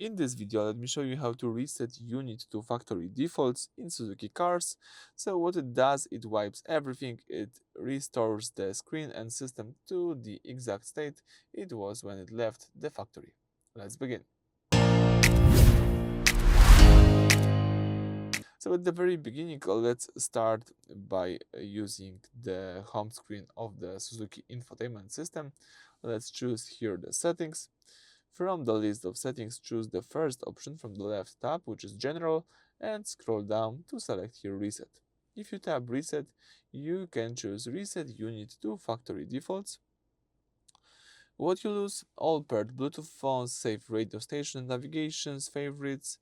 In this video, let me show you how to reset unit to factory defaults in Suzuki cars. So what it does, it wipes everything, it restores the screen and system to the exact state it was when it left the factory. Let's begin. So at the very beginning, let's start by using the home screen of the Suzuki Infotainment system. Let's choose here the settings. From the list of settings, choose the first option from the left tab, which is General, and scroll down to select here Reset. If you tap Reset, you can choose Reset Unit to Factory Defaults. What you lose? All paired Bluetooth phones, save radio station, navigations, favorites,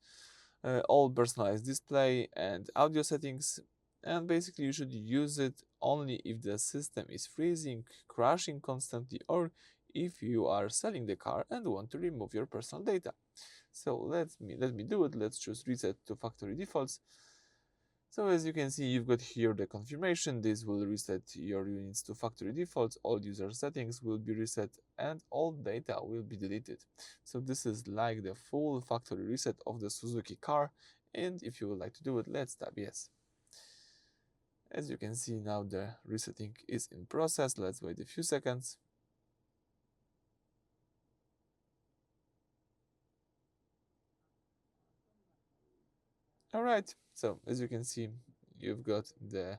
all personalized display and audio settings. And basically you should use it only if the system is freezing, crashing constantly, or if you are selling the car and want to remove your personal data. So let me do it. Let's choose reset to factory defaults. So as you can see, you've got here the confirmation. This will reset your units to factory defaults, all user settings will be reset, and all data will be deleted. So this is like the full factory reset of the Suzuki car, and if you would like to do it, let's tap yes. As you can see, now the resetting is in process. Let's wait a few seconds. Alright, so as you can see, you've got the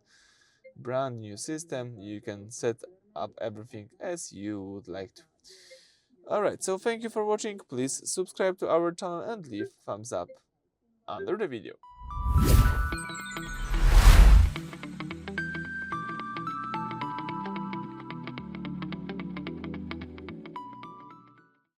brand new system. You can set up everything as you would like to. Alright, so thank you for watching. Please subscribe to our channel and leave thumbs up under the video.